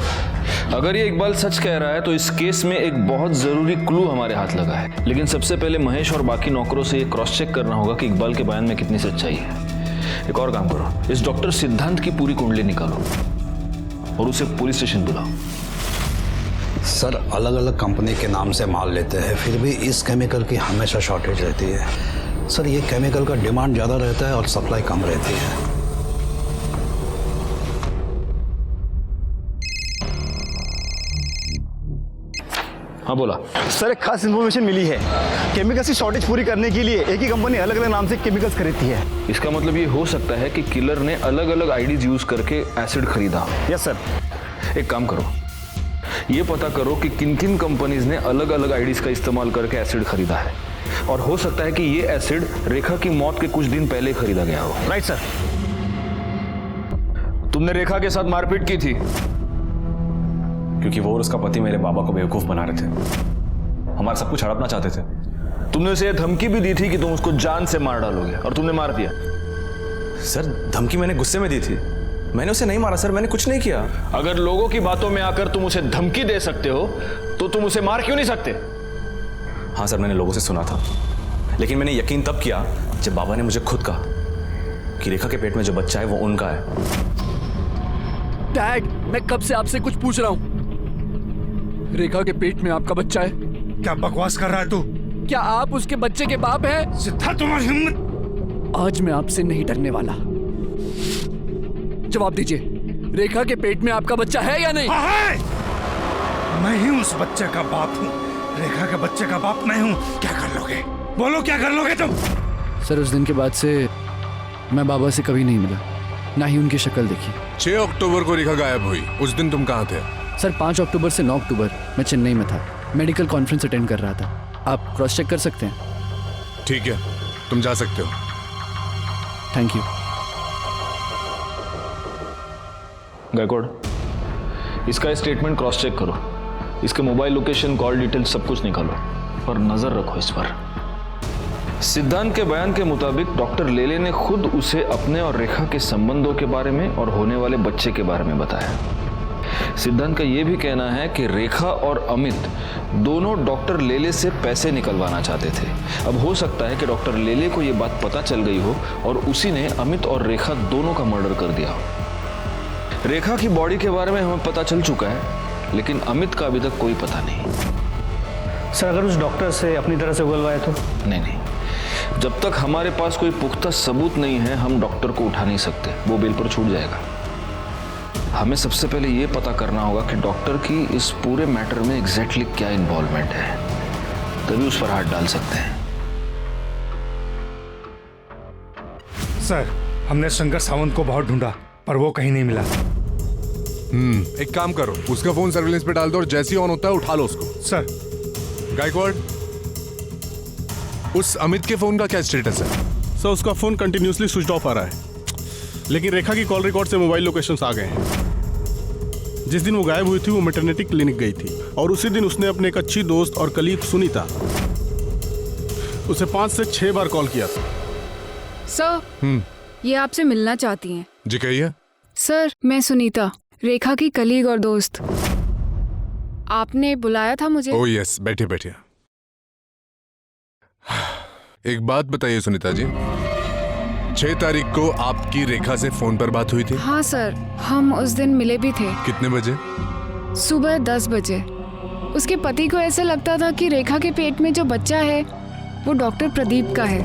अगर ये इकबाल सच कह रहा है तो इस केस में एक बहुत जरूरी क्लू हमारे हाथ लगा है। लेकिन सबसे पहले महेश और बाकी नौकरों से ये क्रॉस चेक करना होगा कि इकबाल के बयान में कितनी सच्चाई है। एक और काम करो, इस डॉक्टर सिद्धांत की पूरी कुंडली निकालो और उसे पुलिस स्टेशन बुलाओ। सर अलग अलग कंपनी के नाम से माल लेते हैं, फिर भी इस केमिकल की हमेशा शॉर्टेज रहती है। सर ये केमिकल का डिमांड ज़्यादा रहता है और सप्लाई कम रहती है। हाँ बोला सर। एक खास इन्फॉर्मेशन मिली है, केमिकल्स की शॉर्टेज पूरी करने के लिए एक ही कंपनी अलग अलग नाम से केमिकल्स खरीदती है। इसका मतलब ये हो सकता है कि किलर ने अलग अलग आईडीज यूज करके एसिड खरीदा। Yes sir. एक काम करो, ये पता करो कि किन किन कंपनीज ने अलग अलग आईडीज का इस्तेमाल करके एसिड खरीदा है, और हो सकता है कि ये एसिड रेखा की मौत के कुछ दिन पहले खरीदा गया हो। Right sir. तुमने रेखा के साथ मारपीट की थी क्योंकि वो और उसका पति मेरे बाबा को बेवकूफ बना रहे थे, हमारा सब कुछ हड़पना चाहते थे। तुमने उसे यह धमकी भी दी थी कि तुम उसको जान से मार डालोगे और तुमने मार दिया। सर धमकी मैंने गुस्से में दी थी, मैंने उसे नहीं मारा सर, मैंने कुछ नहीं किया। अगर लोगों की बातों में आकर तुम उसे धमकी दे सकते हो तो तुम उसे मार क्यों नहीं सकते? हाँ सर, मैंने लोगों से सुना था, लेकिन मैंने यकीन तब किया जब बाबा ने मुझे खुद कहा कि रेखा के पेट में जो बच्चा है वो उनका है। डैड, मैं कब से आपसे कुछ पूछ रहा हूँ। रेखा के पेट में आपका बच्चा है? क्या बकवास कर रहा है तू? क्या आप उसके बच्चे के बाप हैं? सिद्धार्थ, तुम्हारी हिम्मत! आज मैं आपसे नहीं डरने वाला। जवाब दीजिए, रेखा के पेट में आपका बच्चा है या नहीं? हाँ है। मैं ही उस बच्चे का बाप हूँ, रेखा के बच्चे का बाप मैं हूँ। क्या कर लोगे? बोलो क्या कर लोगे तुम? सर, उस दिन के बाद से मैं बाबा से कभी नहीं मिला, ना ही उनकी शक्ल देखी। 6 अक्टूबर को रेखा गायब हुई, उस दिन तुम कहाँ थे? सर 5 अक्टूबर से 9 अक्टूबर मैं चेन्नई में था, मेडिकल कॉन्फ्रेंस अटेंड कर रहा था। आप क्रॉस चेक कर सकते हैं। ठीक है, तुम जा सकते हो। Thank you. गायकवाड़, इसका स्टेटमेंट क्रॉस चेक करो, इसके मोबाइल लोकेशन, कॉल डिटेल सब कुछ निकालो और नजर रखो इस पर। सिद्धांत के बयान के मुताबिक डॉक्टर लेले ने खुद उसे अपने और रेखा के संबंधों के बारे में और होने वाले बच्चे के बारे में बताया। सिद्धांत का यह भी कहना है कि रेखा और अमित दोनों डॉक्टर लेले से पैसे निकलवाना चाहते थे। अब हो सकता है कि डॉक्टर लेले को यह बात पता चल गई हो और उसी ने अमित और रेखा दोनों का मर्डर कर दिया हो। रेखा की बॉडी के बारे में हमें पता चल चुका है, लेकिन अमित का अभी तक कोई पता नहीं। सर, अगर उस डॉक्टर से अपनी तरह से उगलवाए तो? नहीं, जब तक हमारे पास कोई पुख्ता सबूत नहीं है हम डॉक्टर को उठा नहीं सकते, वो बेल पर छूट जाएगा। हमें सबसे पहले ये पता करना होगा कि डॉक्टर की इस पूरे मैटर में एग्जैक्टली क्या इन्वॉल्वमेंट है, तभी उस पर हाथ डाल सकते हैं। सर, हमने शंकर सावंत को बहुत ढूंढा पर वो कहीं नहीं मिला। एक काम करो, उसका फोन सर्विलेंस पे डाल दो और जैसे ही ऑन होता है उठा लो उसको। सर। गायकवाड़, उस अमित के फोन का क्या स्टेटस है? सर, उसका फोन कंटिन्यूसली स्विच ऑफ आ रहा है, लेकिन रेखा की कॉल रिकॉर्ड से मोबाइल लोकेशंस आ गए हैं। जिस दिन वो गायब हुई थी वो मैटरनिटी क्लिनिक गई थी और उसी दिन उसने अपने एक अच्छी दोस्त और कलीग सुनीता उसे 5 से 6 बार कॉल किया था। सर, ये आपसे मिलना चाहती हैं। जी कहिए। सर, मैं सुनीता, रेखा की कलीग और दोस्त। आपने बुलाया था मुझे? ओह यस, बैठिए बैठिए। एक बात बताइए सुनीता जी, 6 तारीख को आपकी रेखा से फोन पर बात हुई थी? हाँ सर, हम उस दिन मिले भी थे। कितने बजे? सुबह 10 बजे। उसके पति को ऐसा लगता था कि रेखा के पेट में जो बच्चा है वो डॉक्टर प्रदीप का है,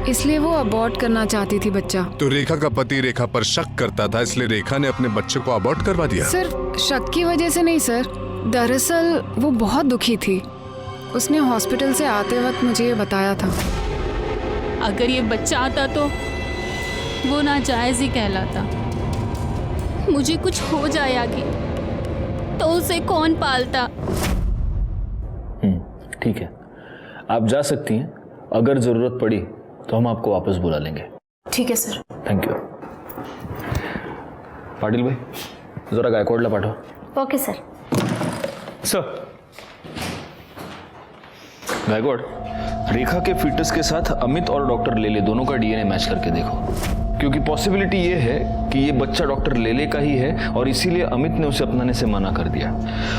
इसलिए वो अबॉर्ट करना चाहती थी बच्चा। तो रेखा का पति रेखा पर शक करता था, इसलिए रेखा ने अपने बच्चे को अबॉर्ट करवा दिया? सर, शक की वजह से नहीं सर, दरअसल वो बहुत दुखी थी। उसने हॉस्पिटल से आते वक्त मुझे ये बताया था। अगर ये बच्चा आता तो वो नाजायज ही कहलाता। मुझे कुछ हो जाए आगे तो उसे कौन पालता? ठीक है, आप जा सकती हैं। अगर जरूरत पड़ी तो हम आपको वापस बुला लेंगे। ठीक है सर। Thank you. पाटिल भाई, जरा गायकवाड़ला पाठव। Okay sir. सर। गायकवाड़, रेखा के फीटस के साथ अमित और डॉक्टर लेले दोनों का डीएनए मैच करके देखो, क्योंकि पॉसिबिलिटी ये है कि ये बच्चा डॉक्टर लेले का ही है और इसीलिए अमित ने उसे अपनाने से मना कर दिया।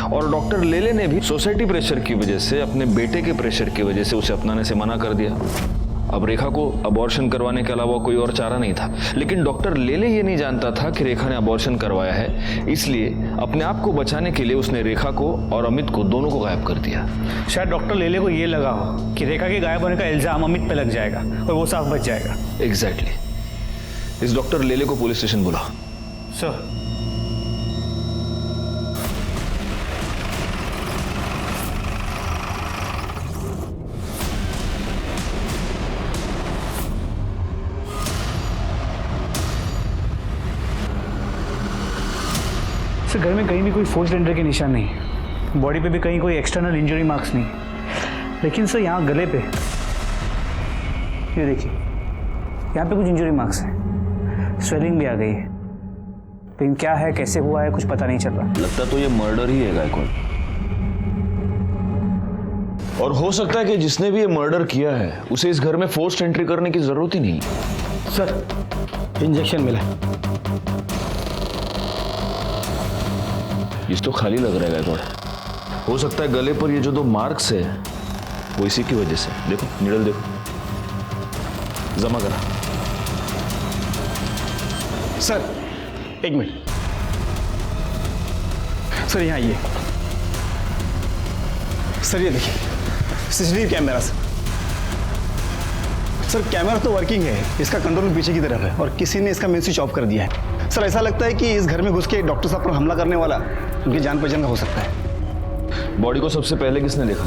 और डॉक्टर लेले ने भी सोसाइटी प्रेशर की वजह से, अपने बेटे के प्रेशर की वजह से उसे अपनाने से मना कर दिया। अब रेखा को अबॉर्शन करवाने के अलावा कोई और चारा नहीं था, लेकिन डॉक्टर लेले ये नहीं जानता था कि रेखा ने अबॉर्शन करवाया है, इसलिए अपने आप को बचाने के लिए उसने रेखा को और अमित को दोनों को गायब कर दिया। शायद डॉक्टर लेले को ये लगा हो कि रेखा के गायब होने का इल्जाम अमित पे लग जाएगा और वो साफ बच जाएगा। एग्जैक्टली। इस डॉक्टर लेले को पुलिस स्टेशन बुलाओ। सर। सर, घर में कहीं भी कोई फोर्स्ड एंट्री के निशान नहीं, बॉडी पे भी कहीं कोई एक्सटर्नल इंजरी मार्क्स नहीं, लेकिन सर यहाँ गले पे, ये देखिए, यहाँ पे कुछ इंजरी मार्क्स हैं, स्वेलिंग भी आ गई है, लेकिन क्या है, कैसे हुआ है, कुछ पता नहीं चल रहा। लगता तो ये मर्डर ही है गायकवाड़। और हो सकता है कि जिसने भी ये मर्डर किया है उसे इस घर में फोर्स्ड एंट्री करने की जरूरत ही नहीं। सर इंजेक्शन मिला। इस तो खाली लग रहा है गायकवाड़। हो सकता है गले पर ये जो 2 मार्क्स है वो इसी की वजह से। देखो निडल देखो, जमा करा। सर 1 मिनट सर, यहाँ आइए। सर ये देखिए सीसीटीवी कैमरा। सर कैमरा तो वर्किंग है, इसका कंट्रोल पीछे की तरफ है और किसी ने इसका मेन स्विच ऑफ कर दिया है। सर ऐसा लगता है कि इस घर में घुस के डॉक्टर साहब पर हमला करने वाला उनकी जान पहचान का हो सकता है। बॉडी को सबसे पहले किसने देखा?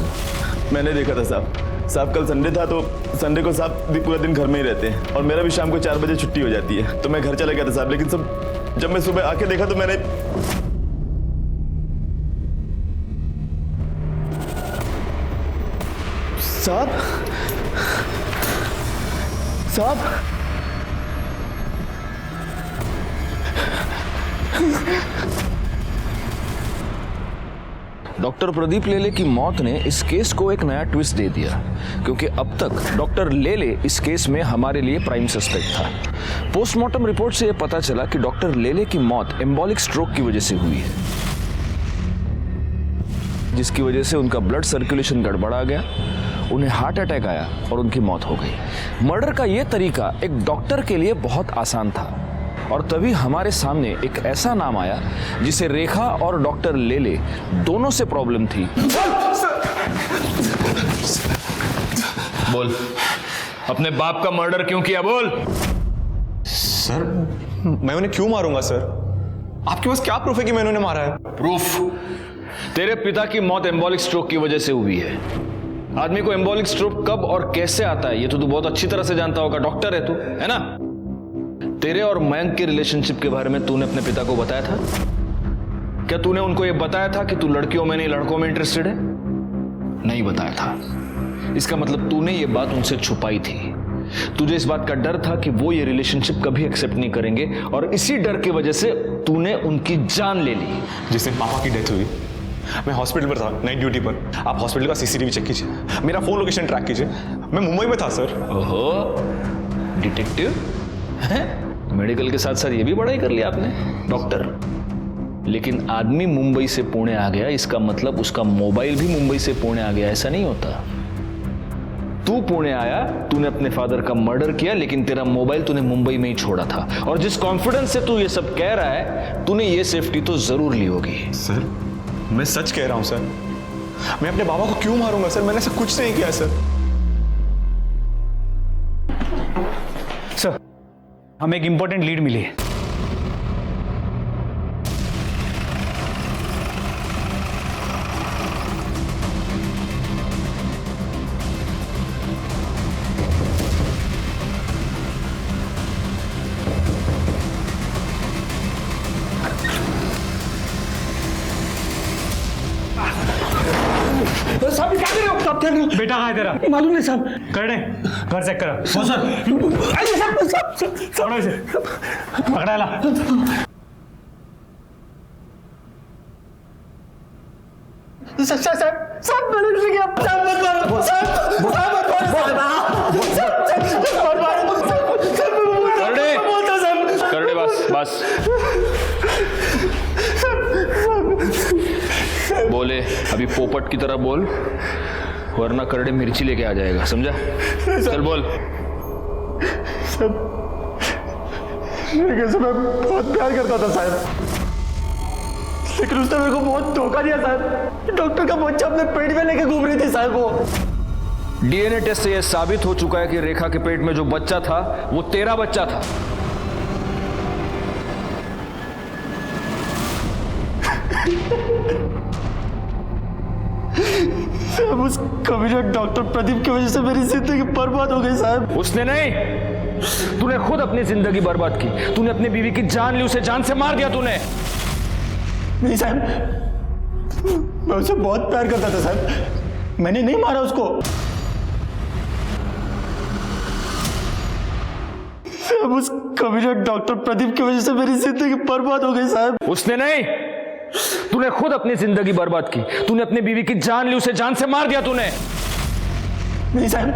मैंने देखा था साहब। साहब कल संडे था तो संडे को साहब पूरा दिन घर में ही रहते हैं और मेरा भी शाम को 4 बजे छुट्टी हो जाती है, तो मैं घर चला गया था साहब। लेकिन सब जब मैं सुबह आके देखा तो मैंने साहब साहब डॉक्टर प्रदीप लेले की मौत ने इस केस को एक नया ट्विस्ट दे दिया, क्योंकि अब तक डॉक्टर लेले इस केस में हमारे लिए प्राइम सस्पेक्ट था। पोस्टमार्टम रिपोर्ट से यह पता चला कि डॉक्टर लेले की मौत एम्बोलिक स्ट्रोक की वजह से हुई है, जिसकी वजह से उनका ब्लड सर्कुलेशन गड़बड़ा गया, उन्हें हार्ट अटैक आया और उनकी मौत हो गई। मर्डर का यह तरीका एक डॉक्टर के लिए बहुत आसान था और तभी हमारे सामने एक ऐसा नाम आया जिसे रेखा और डॉक्टर लेले दोनों से प्रॉब्लम थी। बोल, अपने बाप का मर्डर क्यों किया? बोल। सर मैं उन्हें क्यों मारूंगा सर? आपके पास क्या प्रूफ है कि मैंने उन्हें मारा है? प्रूफ? तेरे पिता की मौत एम्बोलिक स्ट्रोक की वजह से हुई है। आदमी को एम्बोलिक स्ट्रोक कब और कैसे आता है ये तो तू बहुत अच्छी तरह से जानता होगा, डॉक्टर है तू, है ना? तेरे और मयंक के रिलेशनशिप के बारे में तूने अपने पिता को बताया था? क्या तूने उनको यह बताया था कि तू लड़कियों में नहीं लड़कों में इंटरेस्टेड है? नहीं बताया था। इसका मतलब तूने ये बात उनसे छुपाई थी। तुझे इस बात का डर था कि वो ये रिलेशनशिप कभी एक्सेप्ट नहीं करेंगे और इसी डर की वजह से तूने उनकी जान ले ली। जिस दिन पापा की डेथ हुई मैं हॉस्पिटल पर था, नाइट ड्यूटी पर। आप हॉस्पिटल का सीसीटीवी चेक कीजिए, मेरा फोन लोकेशन ट्रैक कीजिए। मैं मुंबई में था सर। ओहो, डिटेक्टिव हैं? मेडिकल के साथ साथ ये भी पढ़ाई कर लिया आपने, डॉक्टर। लेकिन आदमी मुंबई से पुणे आ गया, इसका मतलब उसका मोबाइल भी मुंबई से पुणे आ गया, ऐसा नहीं होता। तू पुणे आया, तूने अपने फादर का मर्डर किया, लेकिन तेरा मोबाइल तूने मुंबई में ही छोड़ा था। और जिस कॉन्फिडेंस से तू ये सब कह रहा है, तूने ये सेफ्टी तो जरूर ली होगी। सर मैं सच कह रहा हूं सर। मैं अपने बाबा को क्यों मारूंगा सर? मैंने ऐसा कुछ नहीं किया सर। सर हमें एक इंपॉर्टेंट लीड मिली है। साहब क्या कर रहे हो? आप क्या कर रहे हो? बेटा कहाँ है तेरा? मालूम नहीं साहब। करने घर चेक करा। सर पकड़ो इसे, पकड़ा ला। साहब मैंने कुछ किया। साहब मत मारो। साहब करने बस बोले, अभी पोपट की तरह बोल, वरना करड़े मिर्ची लेके आ जाएगा, समझा? चल बोल। मेरे से मैं बहुत प्यार करता था साहब, लेकिन उसने मेरे को बहुत धोखा दिया साहब। डॉक्टर का बच्चा अपने पेट में लेके घूम रही थी साहब। वो डीएनए टेस्ट से यह साबित हो चुका है कि रेखा के पेट में जो बच्चा था वो तेरा बच्चा था। साहब उस कमीना डॉक्टर प्रदीप की वजह से मेरी जिंदगी बर्बाद हो गई साहब। उसने नहीं, तूने खुद अपनी जिंदगी बर्बाद की। तूने अपनी बीवी की जान ली, उसे जान से मार दिया तूने। नहीं साहब, मैं उससे बहुत प्यार करता था साहब, मैंने नहीं मारा उसको। साहब उस कमीना डॉक्टर प्रदीप की वजह से मेरी जिंदगी बर्बाद हो गई साहब। उसने नहीं, तूने खुद अपनी जिंदगी बर्बाद की। तूने अपनी बीवी की जान ली, उसे जान से मार दिया तूने। नहीं साहब,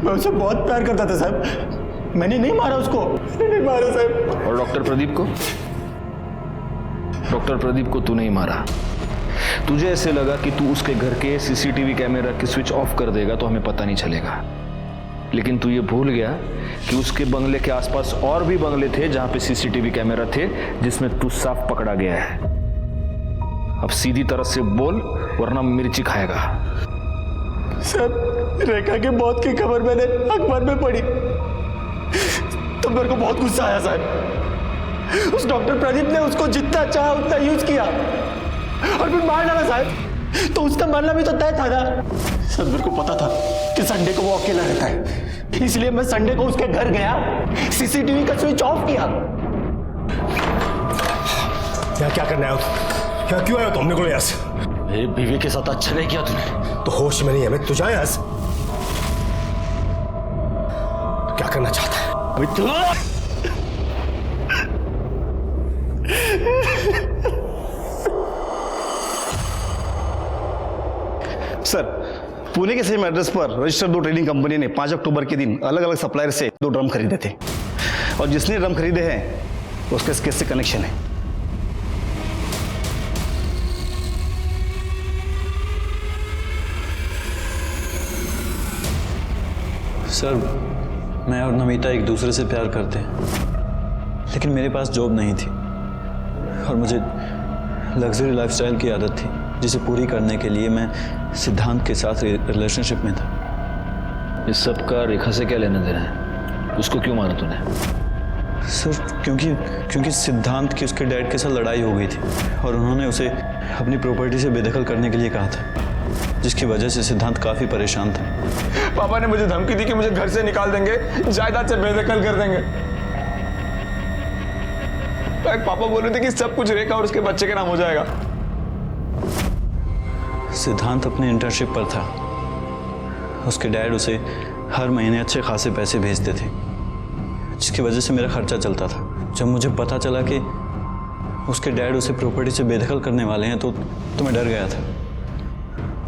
मैं उससे बहुत प्यार करता था साहब। मैंने नहीं मारा उसको, नहीं मारा साहब। और डॉक्टर प्रदीप को? डॉक्टर प्रदीप को तू नहीं मारा। तुझे ऐसे लगा कि तू उसके घर के सीसीटीवी कैमरा की स्विच ऑफ कर देगा तो हमें पता नहीं चलेगा, लेकिन तू ये भूल गया कि उसके बंगले के आसपास और भी बंगले थे जहां पे सीसीटीवी कैमरा थे, जिसमें तू साफ पकड़ा गया है। अब सीधी तरह से बोल, वरना मिर्ची खाएगा। सर, रेखा की मौत की खबर मैंने अखबार में पढ़ी तो मेरे को बहुत गुस्सा आया साहब। उस डॉक्टर प्रदीप ने उसको जितना चाहा उतना यूज किया और फिर मार डाला साहब। तो उसका मरना भी तो तय था ना। सर, मेरे को पता था कि संडे को वो अकेला रहता है, इसलिए मैं संडे को उसके घर गया, सीसीटीवी का स्विच ऑफ किया। क्या करना है? क्या क्यों आया तुमने को यहाँ से? मेरी बीवी के साथ अच्छा नहीं किया तूने। तो होश में नहीं है मैं, तू जा यहाँ से। क्या करना चाहता है? अभी तू सर, पुणे के सेम एड्रेस पर रजिस्टर्ड 2 ट्रेडिंग कंपनी ने 5 अक्टूबर के दिन अलग अलग सप्लायर से 2 ड्रम खरीदे थे और जिसने ड्रम खरीदे हैं उसके इस केस से कनेक्शन है। सर, मैं और नमिता एक दूसरे से प्यार करते हैं, लेकिन मेरे पास जॉब नहीं थी और मुझे लग्जरी लाइफस्टाइल की आदत थी, जिसे पूरी करने के लिए मैं सिद्धांत के साथ रिलेशनशिप में था। इस सब का रेखा से क्या लेना देना है? उसको क्यों मारा तूने? सर, क्योंकि सिद्धांत की उसके डैड के साथ लड़ाई हो गई थी और उन्होंने उसे अपनी प्रॉपर्टी से बेदखल करने के लिए कहा था, जिसकी वजह से सिद्धांत काफ़ी परेशान था। पापा ने मुझे धमकी दी कि मुझे घर से निकाल देंगे, जायदाद से बेदखल कर देंगे। पापा बोल रहे थे कि सब कुछ रेखा और उसके बच्चे के नाम हो जाएगा। सिद्धांत अपनी इंटर्नशिप पर था। उसके डैड उसे हर महीने अच्छे खासे पैसे भेजते थे, जिसकी वजह से मेरा खर्चा चलता था। जब मुझे पता चला कि उसके डैड उसे प्रॉपर्टी से बेदखल करने वाले हैं तो मैं डर गया था।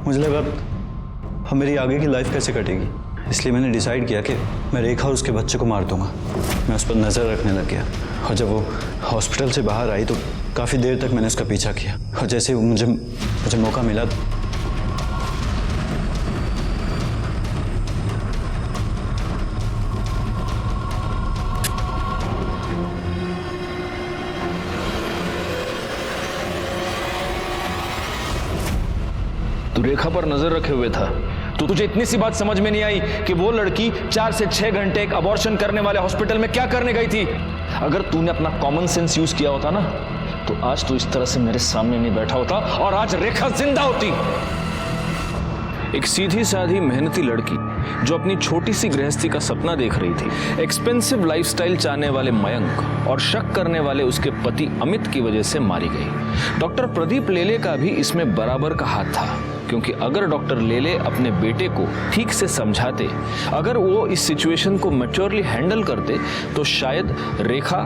मुझे लगा अब मेरी आगे की लाइफ कैसे कटेगी, इसलिए मैंने डिसाइड किया कि मैं रेखा और उसके बच्चे को मार दूंगा। मैं उस पर नज़र रखने लग गया और जब वो हॉस्पिटल से बाहर आई तो काफ़ी देर तक मैंने उसका पीछा किया और जैसे ही मुझे मौका मिला तू रेखा पर नजर रखे हुए था, तो तुझे इतनी सी बात समझ में नहीं आई कि वो लड़की 4 से 6 घंटे एक अबॉर्शन करने वाले हॉस्पिटल में क्या करने गई थी? अगर तूने अपना कॉमन सेंस यूज किया होता ना, तो आज तू इस तरह से मेरे सामने नहीं बैठा होता और आज रेखा जिंदा होती। एक सीधी साधी मेहनती लड़की जो अपनी छोटी सी गृहस्थी का सपना देख रही थी, एक्सपेंसिव लाइफस्टाइल चाहने वाले मयंक और शक करने वाले उसके पति अमित की वजह से मारी गई। डॉक्टर प्रदीप लेले का भी इसमें बराबर का हाथ था, क्योंकि अगर डॉक्टर लेले अपने बेटे को ठीक से समझाते, अगर वो इस सिचुएशन को मैच्योरली हैंडल करते, तो शायद रेखा,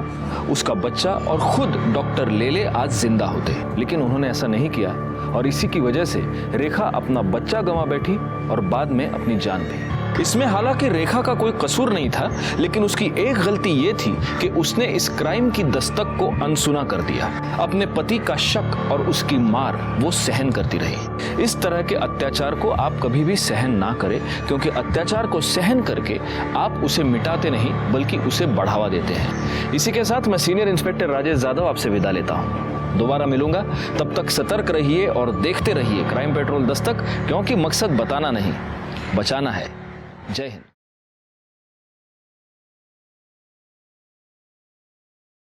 उसका बच्चा और खुद डॉक्टर लेले आज जिंदा होते। लेकिन उन्होंने ऐसा नहीं किया और इसी की वजह से रेखा अपना बच्चा गंवा बैठी और बाद में अपनी जान भी। इसमें हालांकि रेखा का कोई कसूर नहीं था, लेकिन उसकी एक गलती ये थी कि उसने इस क्राइम की दस्तक को अनसुना कर दिया। अपने पति का शक और उसकी मार वो सहन करती रही। इस तरह के अत्याचार को आप कभी भी सहन ना करें, क्योंकि अत्याचार को सहन करके आप उसे मिटाते नहीं बल्कि उसे बढ़ावा देते हैं। इसी के साथ मैं सीनियर इंस्पेक्टर राजेश यादव आपसे विदा लेता हूँ। दोबारा मिलूंगा, तब तक सतर्क रहिए और देखते रहिए क्राइम पेट्रोल दस्तक, क्योंकि मकसद बताना नहीं, बचाना है। जय हिंद।